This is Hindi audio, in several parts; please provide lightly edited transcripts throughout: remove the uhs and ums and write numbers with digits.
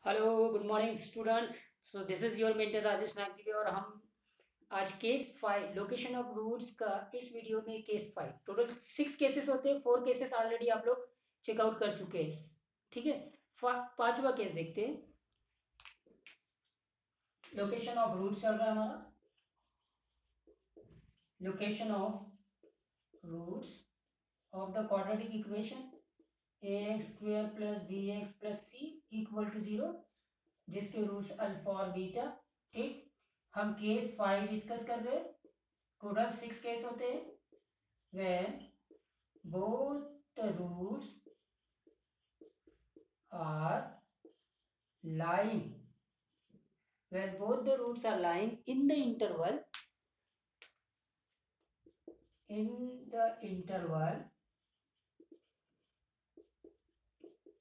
Hello good morning students. So this is your mentor Rajesh Nagdive और हम आज केस 5 लोकेशन ऑफ रूट्स का इस वीडियो में केस 5 टोटल 6 केसेस होते हैं। 4 केसेस ऑलरेडी आप लोग चेकआउट कर चुके हैं। ठीक है, पांचवा केस देखते हैं। लोकेशन ऑफ रूट्स चल रहा है हमारा। Location of roots of the quadratic equation ax square plus bx plus c equal to 0 जिसके रूट्स अल्फा और बीटा। ठीक, हम केस 5 डिस्कस कर रहे हैं। टोटल 6 केस होते हैं। when both the roots are lying when both the roots are lying in the interval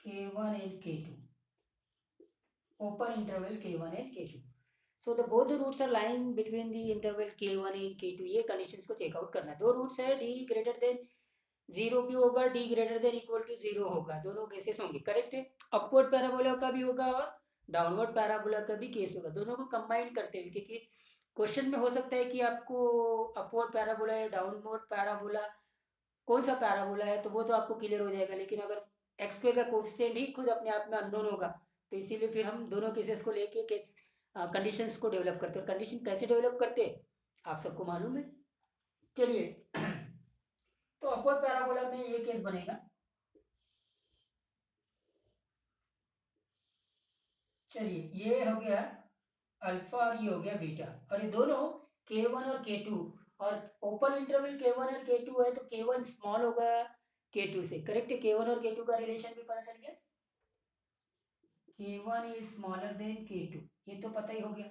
k1 and k2, open interval k1 and k2. So the both the roots are lying between the interval k1 and k2. ये कंडीशंस को चेकआउट करना है। दो रूट्स है, d ग्रेटर देन 0 भी होगा, d greater than equal to 0 होगा, दोनों केसेस होंगे। करेक्ट है। अपवर्ड पैराबोला का भी होगा और डाउनवर्ड पैराबोला का भी केस होगा, दोनों को कंबाइन करते हुए, क्योंकि क्वेश्चन में हो सकता है कि आपको अपवर्ड पैराबोला या डाउनवर्ड पैराबोला कौन सा पैराबोला है, तो वो तो आपको क्लियर हो जाएगा। लेकिन अगर एक्स स्क्वायर का कोफिशिएंट ही खुद अपने आप में अननोन होगा, तो इसीलिए फिर हम दोनों केसेस को लेके केस कंडीशंस को डेवलप करते हैं। कंडीशन कैसे डेवलप करते हैं आप सबको मालूम है। चलिए तो अपवर्ड पैराबोला में ये केस बनेगा। चलिए ये हो गया अल्फा और ये हो गया बीटा, और ये दोनों K1 और K2, और ओपन इंटरवल K1 और K2 है, तो K1 स्मॉल होगा K2 से। करेक्ट है, K1 और K2 का रिलेशन भी पता चल गया। K1 is smaller than K2, ये तो पता ही हो गया।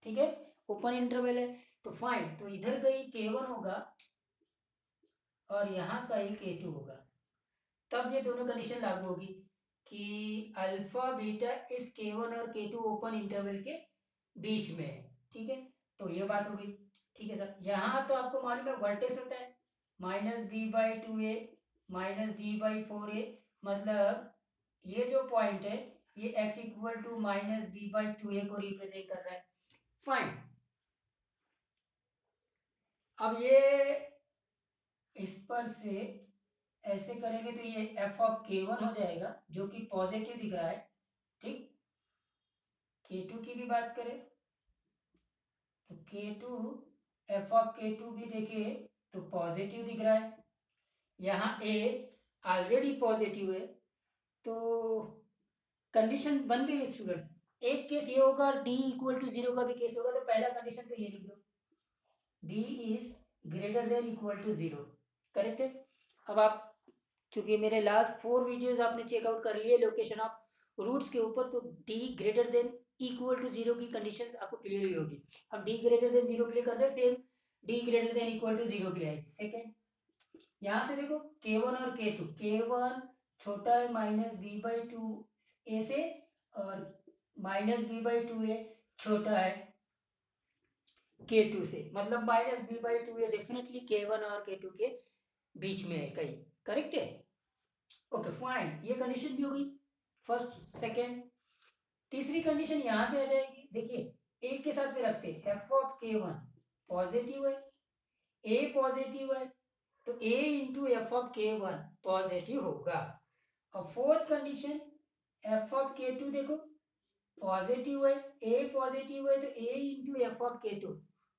ठीक है, ओपन इंटरवल है तो फाइन, तो इधर का ही K1 होगा और यहाँ का ही K2 होगा। तब ये दोनों कंडीशन लागू होगी कि अल्फा बीटा इस K1 और K2 ओपन इंटरवल के बीच में है। ठीक है, तो ये बात हो गई। ठीक है सर, यहाँ तो आपको मालूम है वर्टेक्स होता है -b/2a -d/4a, मतलब ये जो पॉइंट है ये x इक्वल टू -b/2a को रिप्रेजेंट कर रहा है। फाइन, अब ये इस पर से ऐसे करेंगे तो ये f(k1) हो जाएगा जो कि पॉजिटिव दिख रहा है। ठीक, k2 की भी बात करें तो k2 f(k2) भी देखिए तो पॉजिटिव दिख रहा है। यहाँ a ऑलरेडी पॉजिटिव है, तो कंडीशन बन गई स्टूडेंट्स। एक केस ये होगा और d इक्वल टू 0 का भी केस होगा, तो पहला कंडीशन तो ये लिख दो, d is greater than equal to 0। Correct है। अब आप चूंकि मेरे लास्ट 4 वीडियोस आपने चेकआउट कर लिए लोकेशन ऑफ रूट्स के ऊपर, तो d greater than equal to 0 की कंडीशंस आपको क्लियर ही होगी। हम d ग्रेटर देन 0 के लिए कर रहे हैं, same d greater than equal to 0 के लिए आएगी। सेकेंड, यहाँ से देखो K1 और K2, K1 छोटा है -b/2a से, और -b/2a छोटा है K2 से, मतलब -b/2a डेफिनेटली K1 और K2 के बीच में है कहीं। करेक्ट है। ओके फाइन, ये कंडीशन भी होगी फर्स्ट। सेकेंड, तीसरी कंडीशन यहाँ से आ जाएगी। देखिए एक के साथ में रखते हैं, f(k1) पॉजिटिव है, a पॉजिटिव है, तो a इंटू f(k1) पॉजिटिव होगा। और फोर्थ कंडीशन f(k2) देखो पॉजिटिव है, a पॉजिटिव है, तो a इंटू f(k2)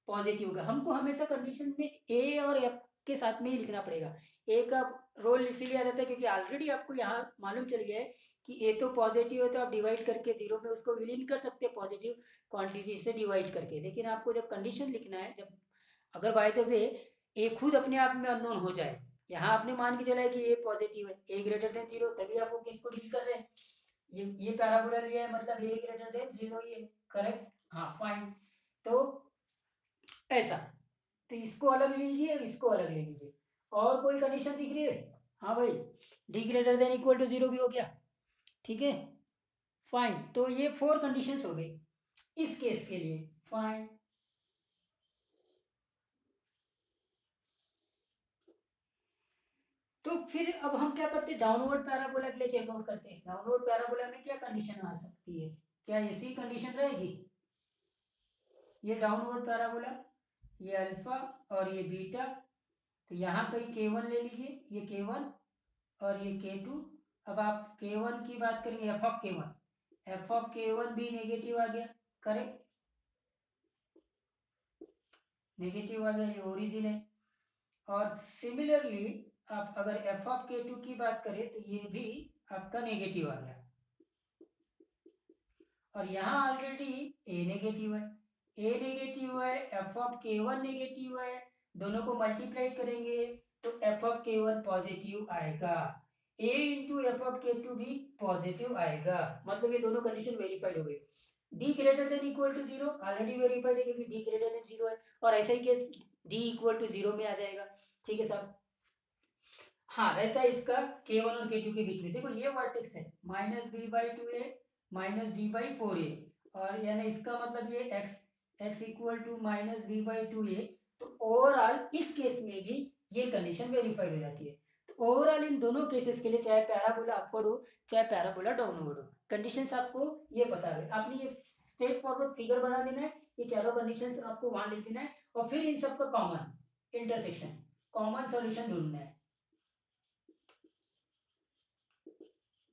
पॉजिटिव होगा। हमको हमेशा कंडीशन में a और f के साथ में ही लिखना पड़ेगा। a का रोल इसीलिए आ जाता है क्योंकि ऑलरेडी आपको यहाँ मालूम चल गया है कि a तो पॉजिटिव है, तो आप डिवाइड करके 0 में उसको विलीन कर सकते हैं पॉजिटिव क्वांटिटी से डिवाइड करके। लेकिन आपको जब कंडीशन लिखना है, जब अगर बाय द वे ए खुद अपने आप में अननोन हो जाए, यहाँ आपने मान के चला है कि ए पॉजिटिव है, ए ग्रेटर देन 0, तभी आप वो केस को डील कर रहे हैं। ये पैराबोला लिया है, मतलब ए ग्रेटर देन 0 ही है। करेक्ट, हाँ फाइन। तो ऐसा, तो इसको अलग लीजिए और इसको अलग ले लीजिए। और कोई कंडीशन दिख रही है? हाँ भाई, D greater than equal to 0 भी हो गया। ठीक है फाइन, तो ये 4 कंडीशंस हो गई इस केस के लिए। फाइन, तो फिर अब हम क्या करते हैं, डाउनवर्ड पैराबोला के लिए चेकआउट करते हैं। डाउनवर्ड पैराबोला में क्या कंडीशन आ सकती है? क्या इसी कंडीशन रहेगी? ये डाउनवर्ड पैराबोला, ये अल्फा और ये बीटा, तो यहाँ कहीं k1 ले लीजिए, ये k1 और ये k2। अब आप k1 की बात करेंगे, एफ ऑफ k1 भी नेगेटिव आ गया, करेक्ट, नेगेटिव आ गया, ये ओरिजिन है। और सिमिलरली आप अगर एफ ऑफ k2 की बात करें तो ये भी आपका नेगेटिव आ गया, और यहाँ ऑलरेडी ए नेगेटिव है, ए नेगेटिव है, एफ ऑफ k1 नेगेटिव है, दोनों को मल्टीप्लाई करेंगे तो एफ ऑफ k1 पॉजिटिव आएगा, ए इंटू एफ ऑफ k2 भी पॉजिटिव आएगा, मतलब ये दोनों कंडीशन वेरीफाइड हो गई। D greater than equal to zero already verified है क्योंकि डी ग्रेटर देन जीरो है, और ऐसा ही case D equal to zero में आ जाएगा। ठीक है साहब, हाँ रहता है इसका k1 और k2 के बीच में, देखो ये वर्टेक्स है minus B by two A minus D by four A, और यानी इसका मतलब ये x equal to minus B by two A, तो ओवरऑल इस केस में भी ये कंडीशन वेरीफाइड हो जाती है। तो ओवरऑल इन दोनों केसेस के लिए, चाहे पैराबोला अपवर्ड हो चाहे पैराबोला डाउनवर्ड हो, कंडीशंस आपको ये पता है, आपने ये स्ट्रेट फॉरवर्ड फिगर बना देना है, ये चारों कंडीशंस आपको वहां लिख देना है, और फिर इन सबका कॉमन इंटरसेक्शन, कॉमन सॉल्यूशन ढूंढना है,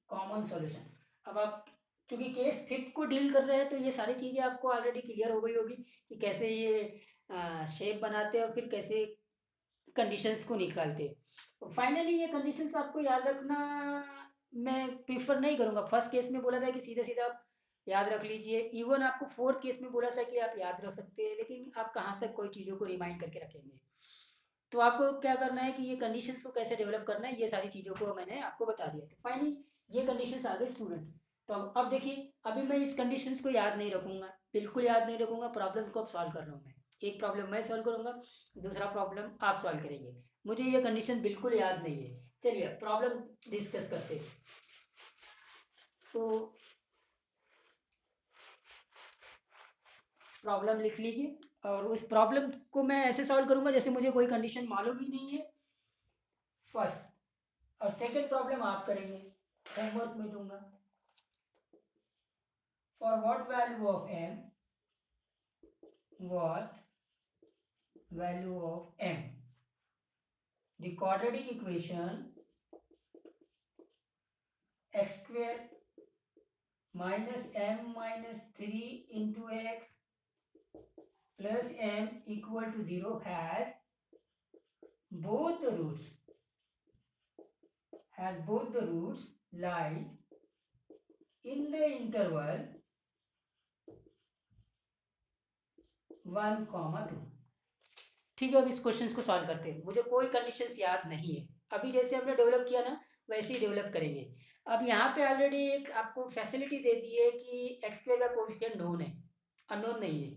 कॉमन सॉल्यूशन। अब आप चूंकि केस फिफ्थ को डील कर रहे हैं तो ये सारी चीजें आपको ऑलरेडी क्लियर हो गई होगी कि कैसे ये शेप बनाते हैं और फिर कैसे कंडीशंस को निकालते हैं। तो फाइनली ये कंडीशंस आपको याद रखना मैं प्रीफर नहीं करूंगा। फर्स्ट केस में बोला था कि सीधा सीधा आप याद रख लीजिए, इवन आपको फोर्थ केस में बोला था कि आप याद रख सकते हैं, लेकिन आप कहाँ तक कोई चीज़ों को रिमाइंड करके रखेंगे। तो आपको क्या करना है कि ये कंडीशंस को कैसे डेवलप करना है, ये सारी चीज़ों को मैंने आपको बता दिया। तो फाइनली ये कंडीशंस आ गए स्टूडेंट्स। तो अब देखिए, अभी मैं इस कंडीशंस को याद नहीं रखूंगा, बिल्कुल याद नहीं रखूंगा, प्रॉब्लम को अब सॉल्व कर रहा हूँ मैं। एक प्रॉब्लम मैं सॉल्व करूंगा, दूसरा प्रॉब्लम आप सॉल्व करेंगे। मुझे ये कंडीशन बिल्कुल याद नहीं है। चलिए प्रॉब्लम डिस्कस करते हैं। तो प्रॉब्लम लिख लीजिए, और उस प्रॉब्लम को मैं ऐसे सॉल्व करूंगा जैसे मुझे कोई कंडीशन मालूम ही नहीं है, फर्स्ट। और सेकंड प्रॉब्लम आप करेंगे, होमवर्क में दूंगा। For what value of m, what value of m, the quadratic equation x square minus m minus 3 into x plus m equal to 0 has both the roots lie in the interval 1, 2। ठीक है, अब इस क्वेश्चन को सॉल्व करते हैं। मुझे कोई कंडीशंस याद नहीं है, अभी जैसे हमने डेवलप किया ना वैसे ही डेवलप करेंगे। अब यहाँ पे ऑलरेडी एक आपको फैसिलिटी दे दी है कि एक्स स्क्वायर का कोएफिशिएंट नोन है, अननोन नहीं है,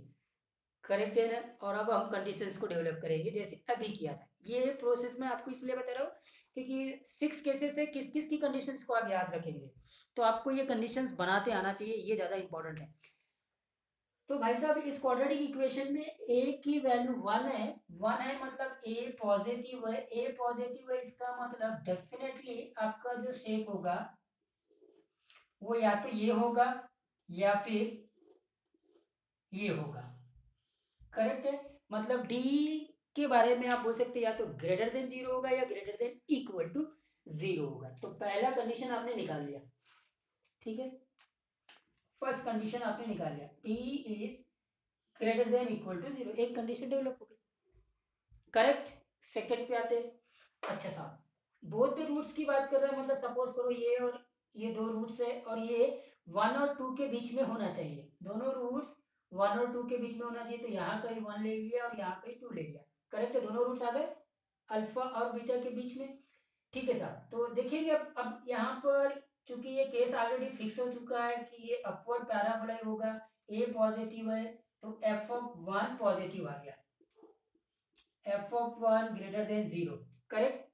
करेक्ट है ना। और अब हम कंडीशंस को डेवलप करेंगे जैसे अभी किया था। ये प्रोसेस मैं आपको इसलिए बता रहा हूँ क्योंकि 6 केसेस है, किस किस की कंडीशंस को आप याद रखेंगे, तो आपको ये कंडीशंस बनाते आना चाहिए, ये ज़्यादा इंपॉर्टेंट है। तो भाई साहब इस क्वाड्रेटिक इक्वेशन में a की वैल्यू 1 है, 1 है मतलब a पॉजिटिव है, a पॉजिटिव है इसका मतलब डेफिनेटली आपका जो शेप होगा वो या तो ये होगा या फिर ये होगा, करेक्ट है। मतलब d के बारे में आप बोल सकते हैं या तो ग्रेटर देन जीरो होगा या greater than equal to zero होगा। तो पहला कंडीशन आपने निकाल लिया, ठीक है, फर्स्ट कंडीशन आपने निकाल लिया, d is greater than equal to zero, एक कंडीशन डेवलप हो गई, करेक्ट। सेकंड पे आते हैं। अच्छा साहब बोथ द रूट्स की बात कर रहे हैं, मतलब सपोज करो ये और ये दो रूट्स है और ये 1 और 2 के बीच में होना चाहिए, दोनों रूट्स 1 और 2 के बीच में होना चाहिए, तो यहाँ कहीं 1 ले लिया और यहाँ कहीं 2 ले लिया, करेक्ट है, दोनों रूट्स आ गए अल्फा और बीटा के बीच में। ठीक है साहब, तो देखेंगे अब यहाँ पर चूंकि ये केस ऑलरेडी फिक्स हो चुका है कि ये अपवर्ड पैराबोला ही होगा, ए पॉजिटिव है तो एफ ऑफ 1 पॉजिटिव आ गया, F of 1 greater than zero, correct.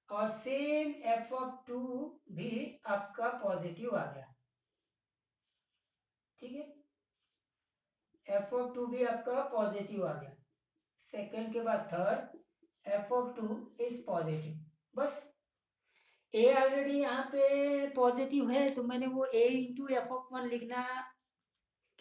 और सेम एफ ऑफ 2 भी आपका पॉजिटिव आ गया, ठीक है, एफ ऑफ 2 भी आपका पॉजिटिव आ गया। सेकंड के बाद third F of 2 is positive, बस। ए ऑलरेडी यहाँ पे पॉजिटिव है तो मैंने वो ए इंटू एफ ऑफ 1 लिखना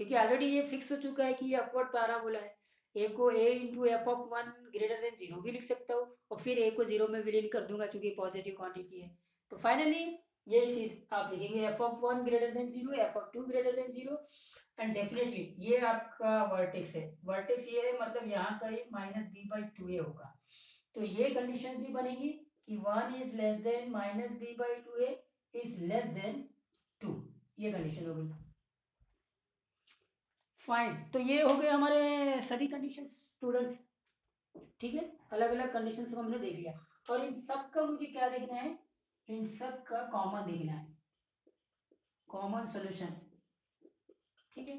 क्योंकि ऑलरेडी ये फिक्स हो चुका है कि ये अपवर्ड पैराबोला है। ए को a into F of one greater than zero भी लिख सकता हूँ, और फिर a को जीरो में विलीन कर दूंगा क्योंकि पॉजिटिव क्वांटिटी है। तो फाइनली यही चीज आप लिखेंगे, F of one greater than zero, F of two greater than zero, and definitely ये आपका वर्टेक्स है। वर्टेक्स ये है मतलब यहाँ का ये minus B by two A होगा। तो ये कंडीशन भी बनेगी कि one is less than minus B by two A is less than two, ये कंडीशन हो गई। फाइन, तो ये हो गए हमारे सभी कंडीशन स्टूडेंट्स। ठीक है, अलग अलग कंडीशन को हमने देख लिया, और इन सब का मुझे क्या देखना है, इन सब का कॉमन देखना है, कॉमन सॉल्यूशन। ठीक है,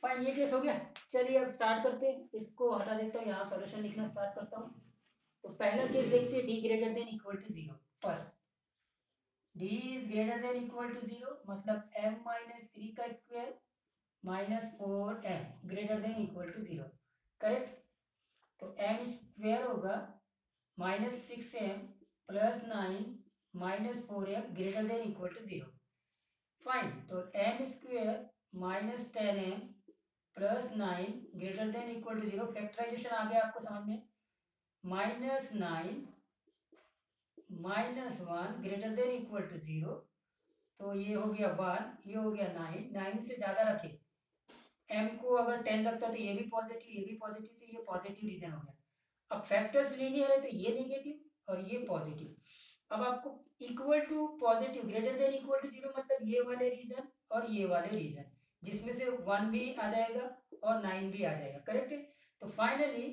फाइन, ये केस हो गया। चलिए अब स्टार्ट करते हैं, इसको हटा देता हूँ, यहाँ सॉल्यूशन लिखना स्टार्ट करता हूँ। तो पहला केस देखते हैं, D greater than equal to zero. First, D is greater than equal to zero, मतलब m माइनस थ्री का square minus four M greater than equal to zero. Correct, तो m स्क्वायर होगा minus six M plus nine minus four M greater than equal to zero. Fine, तो m square minus ten M plus nine greater than equal to zero. Factorization आ गया आपको समझ में, minus nine minus one greater than equal to zero. तो ये हो गया वन, ये हो गया नाइन, नाइन से ज्यादा रखे, m को अगर टेन रखता तो ये भी पॉजिटिव, ये भी पॉजिटिव, तो ये पॉजिटिव रीजन हो गया। अब फैक्टर्स लीनियर है तो ये नेगेटिव और ये पॉजिटिव। अब आपको equal to positive greater than equal to zero मतलब ये वाले रीजन और ये वाले रीजन, जिसमें से वन भी आ जाएगा और नाइन भी आ जाएगा। करेक्ट है, तो फाइनली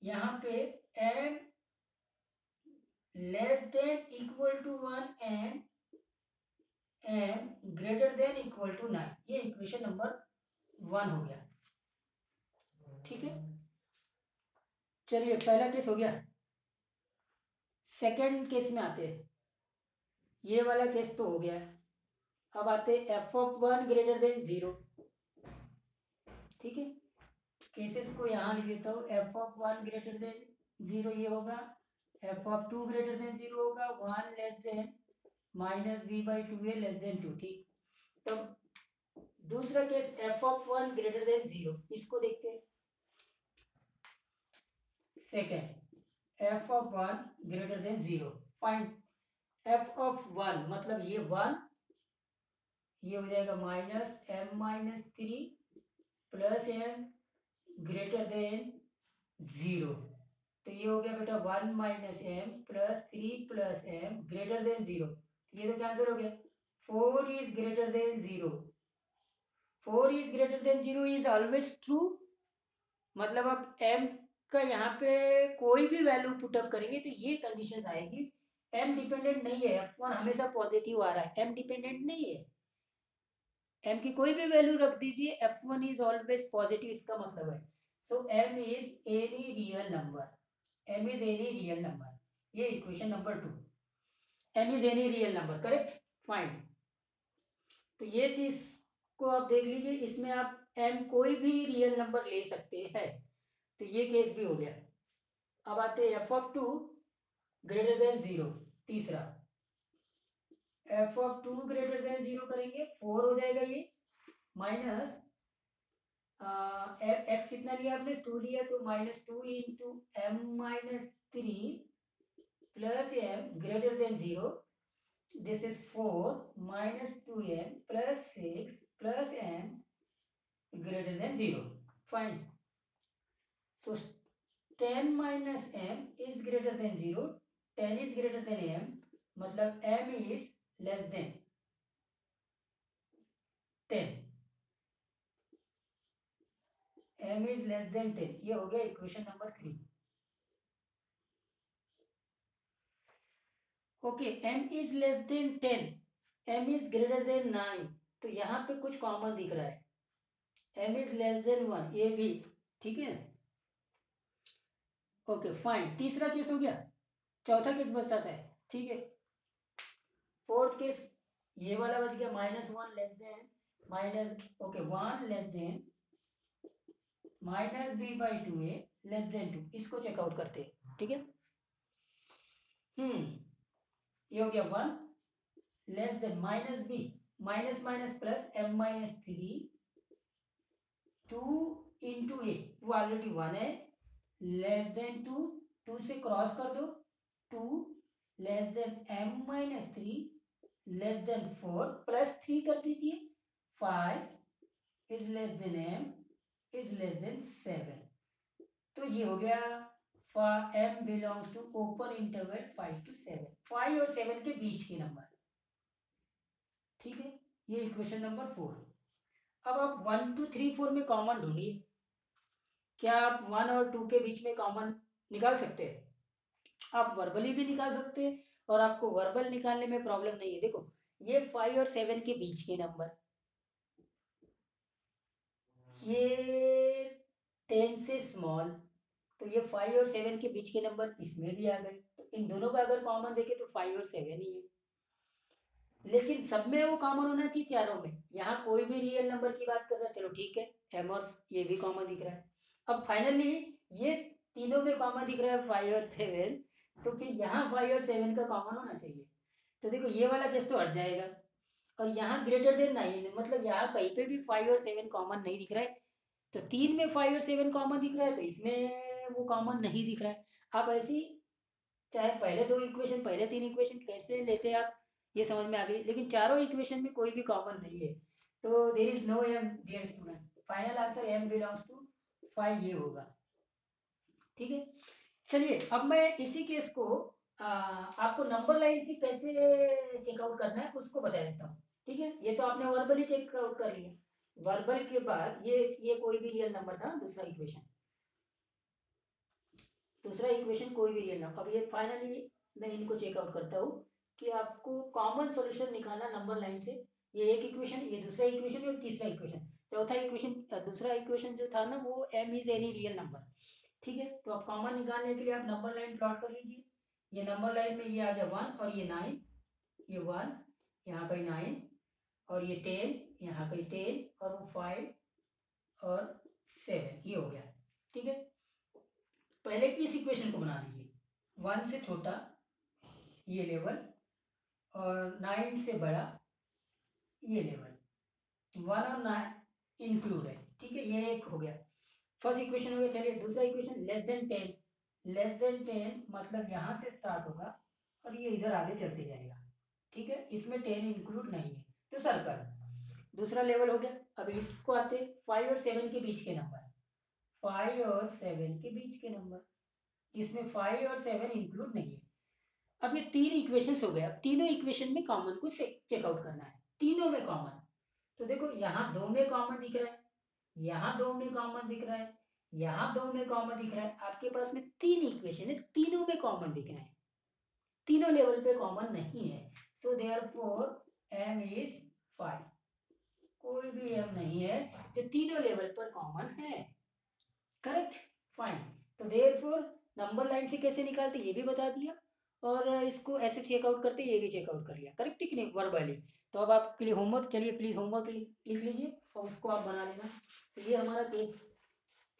यहाँ पे m less than equal to one and m greater than equal to nine, ये इक्वेशन नंबर वन हो गया। ठीक है, चलिए पहला केस हो गया। सेकंड केस में आते हैं, ये वाला केस तो हो गया। अब आते हैं F of one greater than zero. ठीक है, केसेस को यहाँ लिख देता हूँ, F of one greater than zero ये होगा, F of two greater than zero होगा, one less than minus B by two A less than two. ठीक, तो दूसरा case F of one greater than zero, इसको देखते हैं। Second, F of one greater than zero. Find F of one, मतलब ये वन, ये हो जाएगा minus m minus three plus m greater than zero. तो ये हो गया बेटा one minus m plus three plus m greater than zero. ये तो कैंसिल हो गया, four is greater than zero, four is greater than zero is always true. मतलब आप m का यहाँ पे कोई भी वैल्यू पुटअप करेंगे तो ये कंडीशन आएगी, m डिपेंडेंट नहीं है, f1 हमेशा पॉजिटिव आ रहा है, m डिपेंडेंट नहीं है, m की कोई भी वैल्यू रख दीजिए, f1 इज ऑलवेज पॉजिटिव, इसका मतलब है। So m is any real number, m is any real number, ये equation number two, m is any real number. Correct, fine, तो ये चीज को आप देख लीजिए, इसमें आप m कोई भी रियल नंबर ले सकते हैं, तो ये केस भी हो गया। अब आते हैं F of two greater than zero. तीसरा, F of two greater than zero करेंगे, फोर हो जाएगा ये, माइनस एक्स कितना लिया आपने, टू लिया, तो minus two into m minus three plus m greater than zero, this is four minus two m plus six plus m greater than zero. Fine, so 10 minus m is greater than 0, 10 is greater than m, मतलब m is less than 10, m is less than 10, ये हो गया equation number three. Okay, m is less than 10, m is greater than 9, तो यहाँ पे कुछ कॉमन दिख रहा है, m is less than 1, ये भी ठीक है। ओके फाइन, तीसरा केस हो गया, चौथा केस बच जाता है। ठीक है, फोर्थ केस ये वाला बच गया, minus one less than minus, okay one less than minus B by two A less than two, इसको चेकआउट करते हैं। ठीक है, ये हो गया one less than minus B, minus minus plus M minus three 2 into A, वो ऑलरेडी 1 है, लेस देन 2, 2 से क्रॉस कर दो, 2 less than m minus 3 less than 4 plus 3 कर दीजिए, 5 is less than m is less than 7। तो ये हो गया m belongs to open interval 5 to 7, 5 और 7 के बीच के नंबर। ठीक है, ये इक्वेशन नंबर 4। अब आप 1 2 3 4 में कॉमन ढूंढिए। क्या आप 1 और 2 के बीच में कॉमन निकाल सकते हैं? आप वर्बली भी निकाल सकते हैं, और आपको वर्बल निकालने में प्रॉब्लम नहीं है। देखो ये 5 और 7 के बीच के नंबर, ये 10 से स्मॉल, तो ये 5 और 7 के बीच के नंबर इसमें भी आ गए। तो इन दोनों का अगर कॉमन देखे तो 5 और 7 ही है, लेकिन सब में वो कॉमन होना चाहिए चारों में। यहाँ कोई भी रियल नंबर की बात कर रहा है, चलो ठीक है, m और ये भी कॉमन दिख रहा है। अब फाइनली ये तीनों में कॉमन दिख रहा है 5 और 7, तो फिर यहाँ 5 और 7 का कॉमन होना चाहिए। तो देखो ये वाला केस तो हट जाएगा, और यहाँ ग्रेटर देन 9, मतलब यहाँ कहीं पे भी 5 और 7 कॉमन नहीं दिख रहा है। तो 3 में 5 और 7 कॉमन दिख रहा है, तो इसमें वो कॉमन नहीं दिख रहा है। आप ऐसी चाहे पहले 2 इक्वेशन, पहले 3 इक्वेशन कैसे लेते हैं आप, ये समझ में आ गई, लेकिन चारों इक्वेशन में कोई भी कॉमन नहीं है, तो there is no m dear students. Final answer m belongs to 5 ये होगा। ठीक है, चलिए अब मैं इसी केस को आपको नंबर लाइन से कैसे चेकआउट करना है उसको बता देता हूँ। ठीक है, ये तो आपने वर्बली चेकआउट कर लिया, वर्बल के बाद ये कोई भी रियल नंबर था, दूसरा इक्वेशन कोई भी रियल नंबर। अब ये फाइनली मैं इनको चेकआउट करता हूँ कि आपको कॉमन सॉल्यूशन निकालना नंबर लाइन से। ये एक इक्वेशन, ये दूसरा इक्वेशन और तीसरा इक्वेशन, चौथा इक्वेशन, दूसरा इक्वेशन जो था ना वो m is any real number. ठीक है, तो आप कॉमन निकालने के लिए आप नंबर लाइन प्लॉट कर लीजिए। ये नंबर लाइन में ये आ जाए 1 और ये 9, ये 1 यहाँ कहीं 9 और ये 10 यहाँ कहीं 10 और वो 5 और 7, ये हो गया। ठीक है, पहले इस इक्वेशन को बना लीजिए, 1 से छोटा ये लेवल और 9 से बड़ा ये लेवल, 1 और 9 इंक्लूड है। ठीक है, ये एक हो गया, फर्स्ट इक्वेशन हो गया। चलिए दूसरा equation, less than 10, less than 10 मतलब यहाँ से स्टार्ट होगा और ये इधर आगे चलते जाएगा। ठीक है, इसमें 10 इंक्लूड नहीं है, तो सर्कल दूसरा लेवल हो गया। अब इसको आते 5 और 7 के बीच के नंबर, 5 और 7 के बीच के नंबर, इसमें 5 और 7 इंक्लूड नहीं है। अब ये 3 इक्वेशंस हो गए, अब तीनों इक्वेशन में कॉमन को चेकआउट करना है, तीनों में कॉमन। तो देखो यहाँ 2 में कॉमन दिख रहा है, यहाँ 2 में कॉमन दिख रहा है, यहाँ 2 में कॉमन दिख रहा है। आपके पास में 3 इक्वेशन है, तीनों में कॉमन दिख रहा है, तीनों लेवल पे कॉमन नहीं है। सो देयरफॉर m इज 5, कोई भी m नहीं है जो तीनों लेवल पर कॉमन है। Correct, fine. तो देयरफॉर नंबर लाइन से कैसे निकालते ये भी बता दिया, और इसको ऐसे चेकआउट करते ये भी चेकआउट कर लिया। करेक्ट है कि नहीं, वर्बली। तो अब आपके लिए होमवर्क, चलिए प्लीज होमवर्क लिख लीजिए और उसको आप बना लेना। तो ये हमारा केस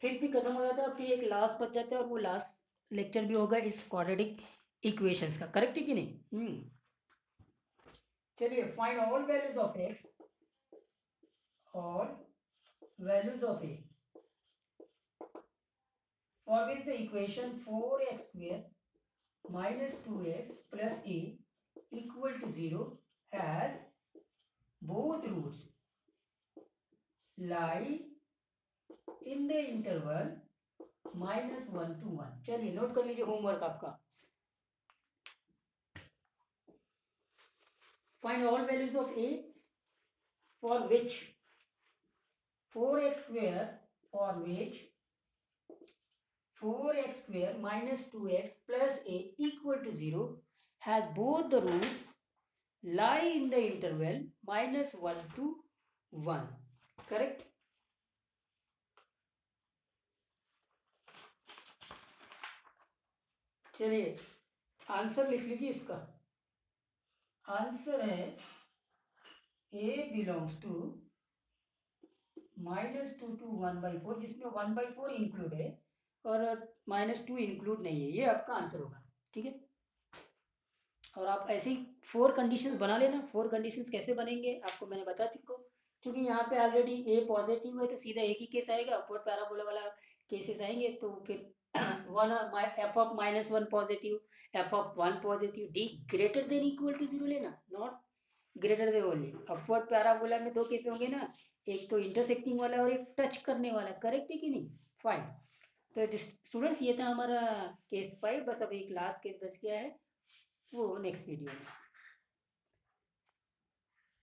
फिर भी खत्म हो जाता है, फिर एक लास्ट बच जाता है, और वो लास्ट लेक्चर भी होगा इस क्वाड्रेटिक इक्वेशंस का। करेक्ट है कि नहीं? चलिए, find all values of x, all values of a for which the equation 4x square minus 2x plus a equal to 0 has both roots lie in the interval -1 to 1। चलिए नोट कर लीजिए होमवर्क आपका। Find all values of a for which 4x square for which 4x square minus 2x plus a equal to 0 has both the roots lie in the interval -1 to 1। Correct, चलिए आंसर लिख लीजिए इसका। आंसर है a बिलोंग्स टू -2 to 1/4, जिसमें 1/4 इंक्लूड है और -2 इंक्लूड नहीं है, ये आपका आंसर होगा। ठीक है, और आप ऐसे ही 4 कंडीशंस बना लेना। 4 कंडीशंस कैसे बनेंगे आपको मैंने बता चुका हूँ। क्योंकि यहाँ पे ऑलरेडी ए पॉजिटिव है तो सीधा एक ही केस आएगा, अपवर्ड पैराबोला वाला केसेस आएंगे तो फिर one F of -1 positive, F of 1 positive, D greater than equal to 0 लेना, not greater than only. Upward parabola में दो केस होंगे ना, एक तो इंटरसेक्टिंग वाला और एक टच करने वाला, करेक्ट है कि नहीं? फाइन। तो स्टूडेंट्स ये था हमारा केस 5, बस अब एक लास्ट केस बच गया है, वो नेक्स्ट वीडियो में।